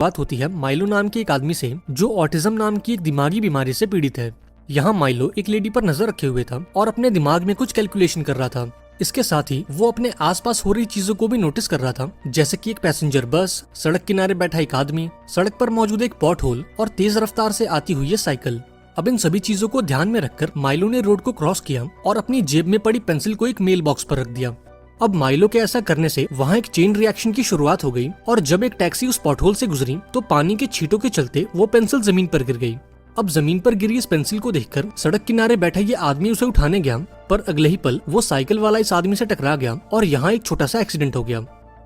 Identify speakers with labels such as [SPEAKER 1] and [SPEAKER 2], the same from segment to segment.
[SPEAKER 1] बात होती है माइलो नाम के एक आदमी से जो ऑटिज्म नाम की एक दिमागी बीमारी से पीड़ित है। यहाँ माइलो एक लेडी पर नजर रखे हुए था और अपने दिमाग में कुछ कैलकुलेशन कर रहा था। इसके साथ ही वो अपने आसपास हो रही चीजों को भी नोटिस कर रहा था, जैसे कि एक पैसेंजर बस, सड़क किनारे बैठा एक आदमी, सड़क पर मौजूद एक पॉट होल और तेज रफ्तार से आती हुई साइकिल। अब इन सभी चीजों को ध्यान में रखकर माइलो ने रोड को क्रॉस किया और अपनी जेब में पड़ी पेंसिल को एक मेल बॉक्स पर रख दिया। अब माइलो के ऐसा करने से वहाँ एक चेन रिएक्शन की शुरुआत हो गई और जब एक टैक्सी उस पॉटहोल से गुजरी तो पानी के छींटों के चलते वो पेंसिल जमीन पर गिर गई। अब जमीन पर गिरी इस पेंसिल को देखकर सड़क किनारे बैठा ये आदमी उसे उठाने गया, पर अगले ही पल वो साइकिल वाला इस आदमी से टकरा गया और यहाँ एक छोटा सा एक्सीडेंट हो गया।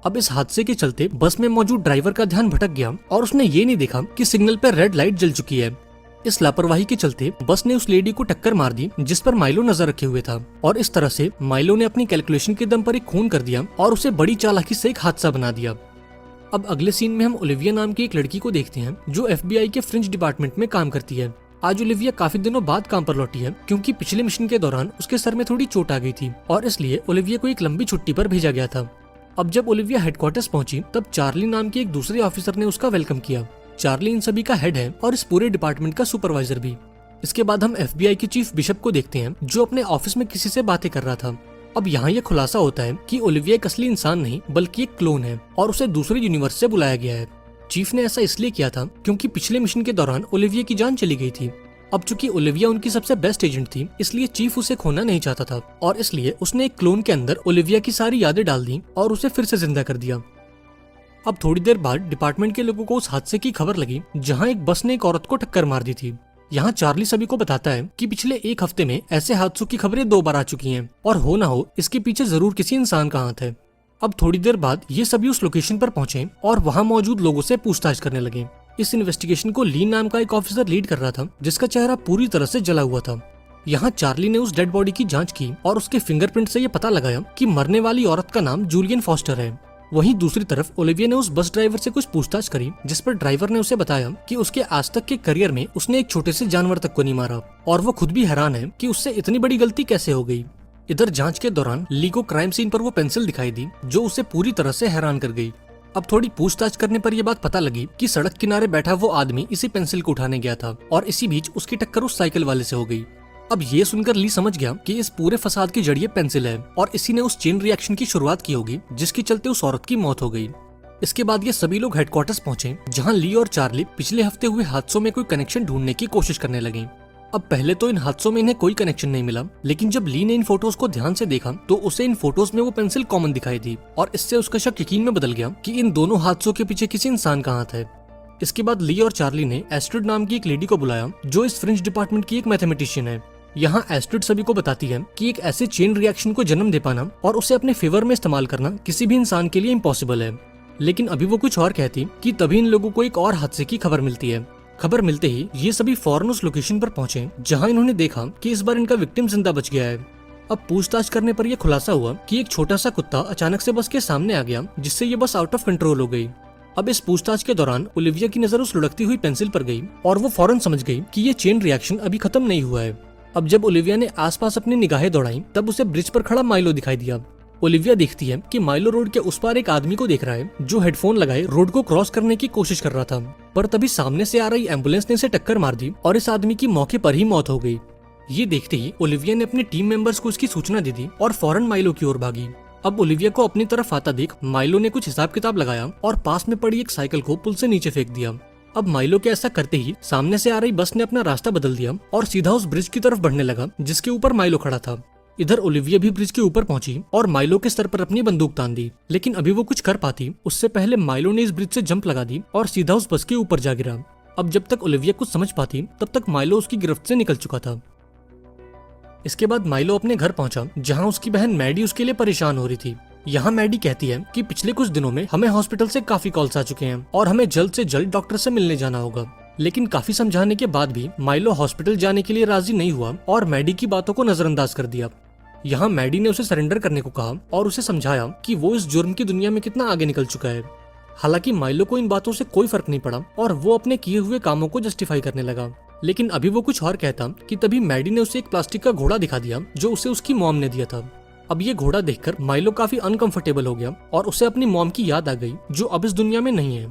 [SPEAKER 1] अब इस हादसे के चलते बस में मौजूद ड्राइवर का ध्यान भटक गया और उसने ये नहीं देखा कि सिग्नल पर रेड लाइट जल चुकी है। इस लापरवाही के चलते बस ने उस लेडी को टक्कर मार दी जिस पर माइलो नजर रखे हुए था और इस तरह से माइलो ने अपनी कैलकुलेशन के दम पर एक खून कर दिया और उसे बड़ी चालाकी से एक हादसा बना दिया। अब अगले सीन में हम ओलिविया नाम की एक लड़की को देखते हैं जो FBI के फ्रिंज डिपार्टमेंट में काम करती है। आज ओलिविया काफी दिनों बाद काम पर लौटी है क्योंकि पिछले मिशन के दौरान उसके सर में थोड़ी चोट आ गई थी और इसलिए ओलिविया को एक लंबी छुट्टी पर भेजा गया था। अब जब ओलिविया हेडक्वार्टर्स पहुंची तब चार्ली नाम के एक दूसरे ऑफिसर ने उसका वेलकम किया। चार्ली इन सभी का हेड है और इस पूरे डिपार्टमेंट का सुपरवाइजर भी। इसके बाद हम FBI के चीफ बिशप को देखते हैं जो अपने ऑफिस में किसी से बातें कर रहा था। अब यहाँ यह खुलासा होता है कि ओलिविया एक असली इंसान नहीं बल्कि एक क्लोन है और उसे दूसरे यूनिवर्स से बुलाया गया है। चीफ ने ऐसा इसलिए किया था क्योंकि पिछले मिशन के दौरान ओलिविया की जान चली गई थी। अब चूंकि ओलिविया उनकी सबसे बेस्ट एजेंट थी इसलिए चीफ उसे खोना नहीं चाहता था और इसलिए उसने एक क्लोन के अंदर ओलिविया की सारी यादें डाल दी और उसे फिर से जिंदा कर दिया। अब थोड़ी देर बाद डिपार्टमेंट के लोगों को उस हादसे की खबर लगी जहां एक बस ने एक औरत को टक्कर मार दी थी। यहाँ चार्ली सभी को बताता है कि पिछले एक हफ्ते में ऐसे हादसों की खबरें 2 बार आ चुकी हैं और हो ना हो इसके पीछे जरूर किसी इंसान का हाथ है। अब थोड़ी देर बाद ये सभी उस लोकेशन पर पहुंचे और वहाँ मौजूद लोगों से पूछताछ करने लगे। इस इन्वेस्टिगेशन को ली नाम का एक ऑफिसर लीड कर रहा था जिसका चेहरा पूरी तरह से जला हुआ था। यहाँ चार्ली ने उस डेड बॉडी की जांच की और उसके फिंगरप्रिंट से ये पता लगाया कि मरने वाली औरत का नाम जूलियन फॉस्टर है। वहीं दूसरी तरफ ओलिविया ने उस बस ड्राइवर से कुछ पूछताछ करी जिस पर ड्राइवर ने उसे बताया कि उसके आज तक के करियर में उसने एक छोटे से जानवर तक को नहीं मारा और वो खुद भी हैरान है कि उससे इतनी बड़ी गलती कैसे हो गई। इधर जांच के दौरान ली को क्राइम सीन पर वो पेंसिल दिखाई दी जो उसे पूरी तरह से हैरान कर गई। अब थोड़ी पूछताछ करने पर यह बात पता लगी कि सड़क किनारे बैठा वो आदमी इसी पेंसिल को उठाने गया था और इसी बीच उसकी टक्कर उस साइकिल वाले से हो गई। अब ये सुनकर ली समझ गया कि इस पूरे फसाद की जड़ ये पेंसिल है और इसी ने उस चेन रिएक्शन की शुरुआत की होगी जिसके चलते उस औरत की मौत हो गई। इसके बाद ये सभी लोग हेडक्वार्टर्स पहुंचे जहां ली और चार्ली पिछले हफ्ते हुए हादसों में कोई कनेक्शन ढूंढने की कोशिश करने लगे। अब पहले तो इन हादसों में इन्हें कोई कनेक्शन नहीं मिला, लेकिन जब ली ने इन फोटोज को ध्यान से देखा तो उसे इन फोटोज में वो पेंसिल कॉमन दिखाई दी और इससे उसका शक यकीन में बदल गया कि इन दोनों हादसों के पीछे किसी इंसान का हाथ है। इसके बाद ली और चार्ली ने एस्ट्रिड नाम की एक लेडी को बुलाया जो इस फ्रिंज डिपार्टमेंट की एक मैथमेटिशियन है। यहाँ एस्ट्रिड सभी को बताती है कि एक ऐसे चेन रिएक्शन को जन्म दे पाना और उसे अपने फेवर में इस्तेमाल करना किसी भी इंसान के लिए इम्पॉसिबल है। लेकिन अभी वो कुछ और कहती कि तभी इन लोगों को एक और हादसे की खबर मिलती है। खबर मिलते ही ये सभी फौरन उस लोकेशन पर पहुंचे जहां इन्होंने देखा कि इस बार इनका विक्टिम जिंदा बच गया है। अब पूछताछ करने पर यह खुलासा हुआ कि एक छोटा सा कुत्ता अचानक से बस के सामने आ गया जिससे ये बस आउट ऑफ कंट्रोल हो गई। अब इस पूछताछ के दौरान ओलिविया की नजर उस लुढ़कती हुई पेंसिल पर गई और वो फौरन समझ गई कि ये चेन रिएक्शन अभी खत्म नहीं हुआ है। अब जब ओलिविया ने आसपास अपनी निगाहें दौड़ाई तब उसे ब्रिज पर खड़ा माइलो दिखाई दिया। ओलिविया देखती है कि माइलो रोड के उस पार एक आदमी को देख रहा है जो हेडफोन लगाए रोड को क्रॉस करने की कोशिश कर रहा था, पर तभी सामने से आ रही एम्बुलेंस ने इसे टक्कर मार दी और इस आदमी की मौके पर ही मौत हो गई। ये देखते ही ओलिविया ने अपने टीम मेंबर्स को इसकी सूचना दे दी और फौरन माइलो की ओर भागी। अब ओलिविया को अपनी तरफ आता देख माइलो ने कुछ हिसाब किताब लगाया और पास में पड़ी एक साइकिल को पुल से नीचे फेंक दिया। अब माइलो के ऐसा करते ही सामने से आ रही बस ने अपना रास्ता बदल दिया और सीधा उस ब्रिज की तरफ बढ़ने लगा जिसके ऊपर माइलो खड़ा था। इधर ओलिविया भी ब्रिज के ऊपर पहुंची और माइलो के सर पर अपनी बंदूक तान दी, लेकिन अभी वो कुछ कर पाती उससे पहले माइलो ने इस ब्रिज से जंप लगा दी और सीधा उस बस के ऊपर जा गिरा। अब जब तक ओलिविया कुछ समझ पाती तब तक माइलो उसकी गिरफ्त से निकल चुका था। इसके बाद माइलो अपने घर पहुंचा जहां उसकी बहन मैडी उसके लिए परेशान हो रही थी। यहाँ मैडी कहती है कि पिछले कुछ दिनों में हमें हॉस्पिटल से काफी कॉल्स आ चुके हैं और हमें जल्द से जल्द डॉक्टर से मिलने जाना होगा। लेकिन काफी समझाने के बाद भी माइलो हॉस्पिटल जाने के लिए राजी नहीं हुआ और मैडी की बातों को नजरअंदाज कर दिया। यहाँ मैडी ने उसे सरेंडर करने को कहा और उसे समझाया कि वो इस जुर्म की दुनिया में कितना आगे निकल चुका है। हालांकि माइलो को इन बातों से कोई फर्क नहीं पड़ा और वो अपने किए हुए कामों को जस्टिफाई करने लगा। लेकिन अभी वो कुछ और कहता कि तभी मैडी ने उसे एक प्लास्टिक का घोड़ा दिखा दिया जो उसे उसकी मॉम ने दिया था। अब ये घोड़ा देखकर माइलो काफी अनकंफर्टेबल हो गया और उसे अपनी मॉम की याद आ गई जो अब इस दुनिया में नहीं है।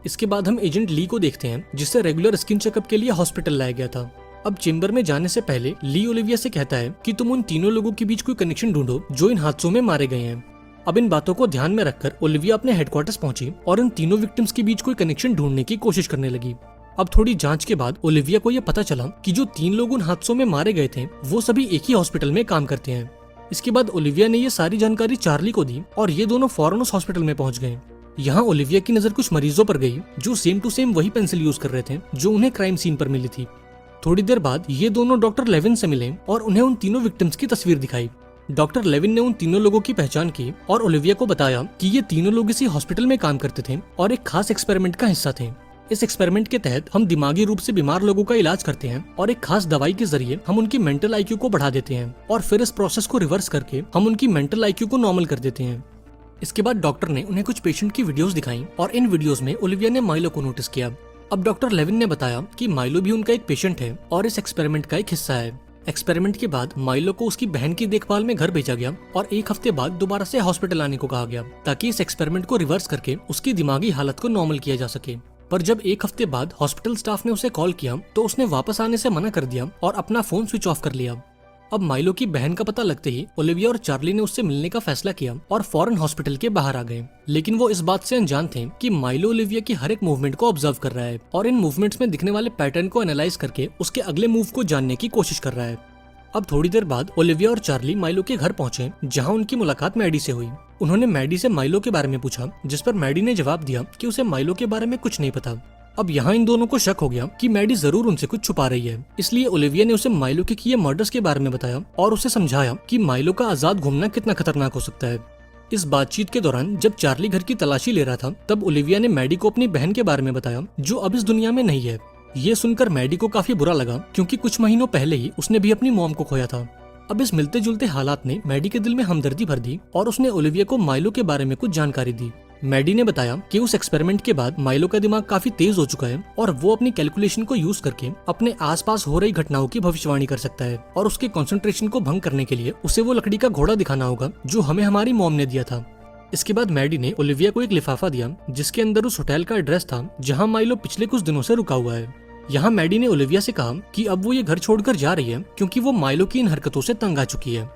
[SPEAKER 1] इसके बाद हम एजेंट ली को देखते हैं, जिसे रेगुलर स्किन चेकअप के लिए हॉस्पिटल लाया गया था। अब चेंबर में जाने से पहले ली ओलिविया से कहता है कि तुम उन तीनों लोगों के बीच कोई कनेक्शन ढूंढो जो इन हादसों में मारे गए हैं। अब इन बातों को ध्यान में रखकर ओलिविया अपने हेडक्वार्टर्स पहुंची और इन तीनों विक्टिम्स के बीच कोई कनेक्शन ढूंढने की कोशिश करने लगी। अब थोड़ी जांच के बाद ओलिविया को यह पता चला कि जो 3 लोग उन हादसों में मारे गए थे वो सभी एक ही हॉस्पिटल में काम करते हैं। इसके बाद ओलिविया ने ये सारी जानकारी चार्ली को दी और ये दोनों फौरन उस हॉस्पिटल में पहुंच गए। यहाँ ओलिविया की नजर कुछ मरीजों पर गई जो सेम टू सेम वही पेंसिल यूज कर रहे थे जो उन्हें क्राइम सीन पर मिली थी। थोड़ी देर बाद ये दोनों डॉक्टर लेविन से मिले और उन्हें उन तीनों विक्टिम्स की तस्वीर दिखाई। डॉक्टर लेविन ने उन तीनों लोगों की पहचान की और ओलिविया को बताया कि ये तीनों लोग इसी हॉस्पिटल में काम करते थे और एक खास एक्सपेरिमेंट का हिस्सा थे। इस एक्सपेरिमेंट के तहत हम दिमागी रूप से बीमार लोगों का इलाज करते हैं और एक खास दवाई के जरिए हम उनकी मेंटल आईक्यू को बढ़ा देते हैं और फिर इस प्रोसेस को रिवर्स करके हम उनकी मेंटल आईक्यू को नॉर्मल कर देते हैं। इसके बाद डॉक्टर ने उन्हें कुछ पेशेंट की वीडियोस दिखाई और इन वीडियोस में ओलिविया ने माइलो को नोटिस किया। अब डॉक्टर लेविन ने बताया कि माइलो भी उनका एक पेशेंट है और इस एक्सपेरिमेंट का एक हिस्सा है। एक्सपेरिमेंट के बाद माइलो को उसकी बहन की देखभाल में घर भेजा गया और 1 हफ्ते बाद दोबारा से हॉस्पिटल आने को कहा गया ताकि इस एक्सपेरिमेंट को रिवर्स करके उसकी दिमागी हालत को नॉर्मल किया जा सके। पर जब 1 हफ्ते बाद हॉस्पिटल स्टाफ ने उसे कॉल किया तो उसने वापस आने से मना कर दिया और अपना फोन स्विच ऑफ कर लिया। अब माइलो की बहन का पता लगते ही ओलिविया और चार्ली ने उससे मिलने का फैसला किया और फौरन हॉस्पिटल के बाहर आ गए। लेकिन वो इस बात से अनजान थे कि माइलो ओलिविया की हर एक मूवमेंट को ऑब्जर्व कर रहा है और इन मूवमेंट्स में दिखने वाले पैटर्न को एनालाइज करके उसके अगले मूव को जानने की कोशिश कर रहा है। अब थोड़ी देर बाद ओलिविया और चार्ली माइलो के घर पहुंचे जहां उनकी मुलाकात मैडी से हुई। उन्होंने मैडी से माइलो के बारे में पूछा, जिस पर मैडी ने जवाब दिया कि उसे माइलो के बारे में कुछ नहीं पता। अब यहाँ इन दोनों को शक हो गया कि मैडी जरूर उनसे कुछ छुपा रही है, इसलिए ओलिविया ने उसे माइलो के किए मर्डर्स के बारे में बताया और उसे समझाया कि माइलो का आजाद घूमना कितना खतरनाक हो सकता है। इस बातचीत के दौरान जब चार्ली घर की तलाशी ले रहा था तब ओलिविया ने मैडी को अपनी बहन के बारे में बताया जो अब इस दुनिया में नहीं है। ये सुनकर मैडी को काफी बुरा लगा क्योंकि कुछ महीनों पहले ही उसने भी अपनी मॉम को खोया था। अब इस मिलते जुलते हालात ने मैडी के दिल में हमदर्दी भर दी और उसने ओलिविया को माइलो के बारे में कुछ जानकारी दी। मैडी ने बताया कि उस एक्सपेरिमेंट के बाद माइलो का दिमाग काफी तेज हो चुका है और वो अपनी कैलकुलेशन को यूज करके अपने आसपास हो रही घटनाओं की भविष्यवाणी कर सकता है और उसके कंसंट्रेशन को भंग करने के लिए उसे वो लकड़ी का घोड़ा दिखाना होगा जो हमें हमारी मॉम ने दिया था। इसके बाद मैडी ने ओलिविया को एक लिफाफा दिया जिसके अंदर उस होटल का एड्रेस था जहाँ माइलो पिछले कुछ दिनों से रुका हुआ है। यहाँ मैडी ने ओलिविया से कहा कि अब वो ये घर छोड़कर जा रही है क्योंकि वो माइलो की इन हरकतों से तंग आ चुकी है।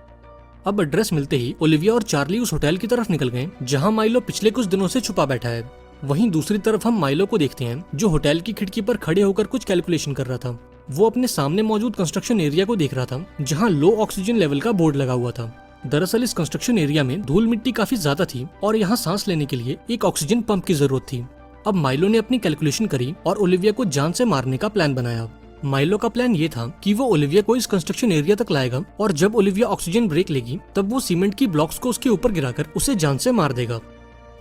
[SPEAKER 1] अब एड्रेस मिलते ही ओलिविया और चार्ली उस होटल की तरफ निकल गए जहां माइलो पिछले कुछ दिनों से छुपा बैठा है। वहीं दूसरी तरफ हम माइलो को देखते हैं जो होटल की खिड़की पर खड़े होकर कुछ कैलकुलेशन कर रहा था। वो अपने सामने मौजूद कंस्ट्रक्शन एरिया को देख रहा था जहाँ लो ऑक्सीजन लेवल का बोर्ड लगा हुआ था। दरअसल इस कंस्ट्रक्शन एरिया में धूल मिट्टी काफी ज्यादा थी और यहाँ सांस लेने के लिए एक ऑक्सीजन पंप की जरूरत थी। अब माइलो ने अपनी कैलकुलेशन करी और ओलिविया को जान से मारने का प्लान बनाया। माइलो का प्लान ये था कि वो ओलिविया को इस कंस्ट्रक्शन एरिया तक लाएगा और जब ओलिविया ऑक्सीजन ब्रेक लेगी तब वो सीमेंट की ब्लॉक्स को उसके ऊपर गिराकर उसे जान से मार देगा।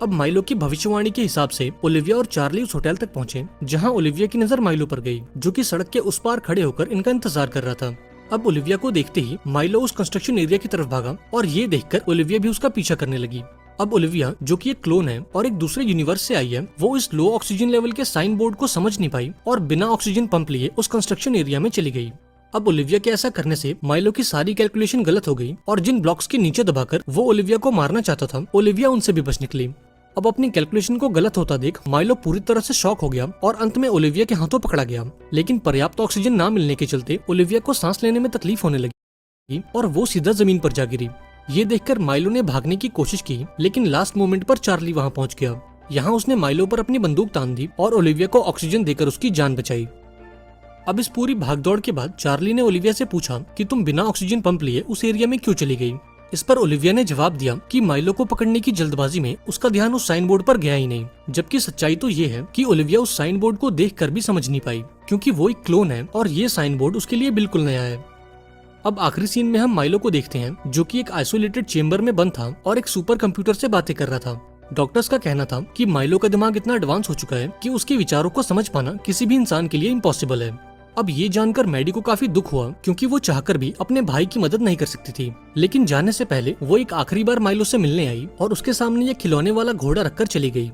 [SPEAKER 1] अब माइलो की भविष्यवाणी के हिसाब से ओलिविया और चार्ली उस होटल तक पहुंचे जहां ओलिविया की नजर माइलो पर गई जो कि सड़क के उस पार खड़े होकर इनका इंतजार कर रहा था। अब ओलिविया को देखते ही माइलो उस कंस्ट्रक्शन एरिया की तरफ भागा और ये देखकर ओलिविया भी उसका पीछा करने लगी। अब ओलिविया जो कि एक क्लोन है और एक दूसरे यूनिवर्स से आई है, वो इस लो ऑक्सीजन लेवल के साइन बोर्ड को समझ नहीं पाई और बिना ऑक्सीजन पंप लिए उस कंस्ट्रक्शन एरिया में चली गई। अब ओलिविया के ऐसा करने से माइलो की सारी कैलकुलेशन गलत हो गई और जिन ब्लॉक्स के नीचे दबाकर वो ओलिविया को मारना चाहता था ओलिविया उनसे भी बच निकली। अब अपनी कैलकुलेशन को गलत होता देख माइलो पूरी तरह से शॉक हो गया और अंत में ओलिविया के हाथों पकड़ा गया। लेकिन पर्याप्त ऑक्सीजन न मिलने के चलते ओलिविया को सांस लेने में तकलीफ होने लगी और वो सीधा जमीन पर जा गिरी। ये देखकर माइलो ने भागने की कोशिश की लेकिन लास्ट मोमेंट पर चार्ली वहाँ पहुँच गया। यहाँ उसने माइलो पर अपनी बंदूक तान दी और ओलिविया को ऑक्सीजन देकर उसकी जान बचाई। अब इस पूरी भागदौड़ के बाद चार्ली ने ओलिविया से पूछा कि तुम बिना ऑक्सीजन पंप लिए उस एरिया में क्यों चली गई। इस पर ओलिविया ने जवाब दिया कि माइलो को पकड़ने की जल्दबाजी में उसका ध्यान उस साइन बोर्ड पर गया ही नहीं, जबकि सच्चाई तो ये है कि ओलिविया उस साइन बोर्ड को देखकर भी समझ नहीं पाई क्योंकि वो एक क्लोन है और ये साइन बोर्ड उसके लिए बिल्कुल नया है। अब आखिरी सीन में हम माइलो को देखते हैं जो कि एक आइसोलेटेड चेंबर में बंद था और एक सुपर कंप्यूटर से बातें कर रहा था। डॉक्टर्स का कहना था कि माइलो का दिमाग इतना एडवांस हो चुका है कि उसके विचारों को समझ पाना किसी भी इंसान के लिए इम्पॉसिबल है। अब ये जानकर मैडी को काफी दुख हुआ क्योंकि वो चाहकर भी अपने भाई की मदद नहीं कर सकती थी। लेकिन जाने से पहले वो एक आखिरी बार माइलो से मिलने आई और उसके सामने ये खिलौने वाला घोड़ा रखकर चली गई।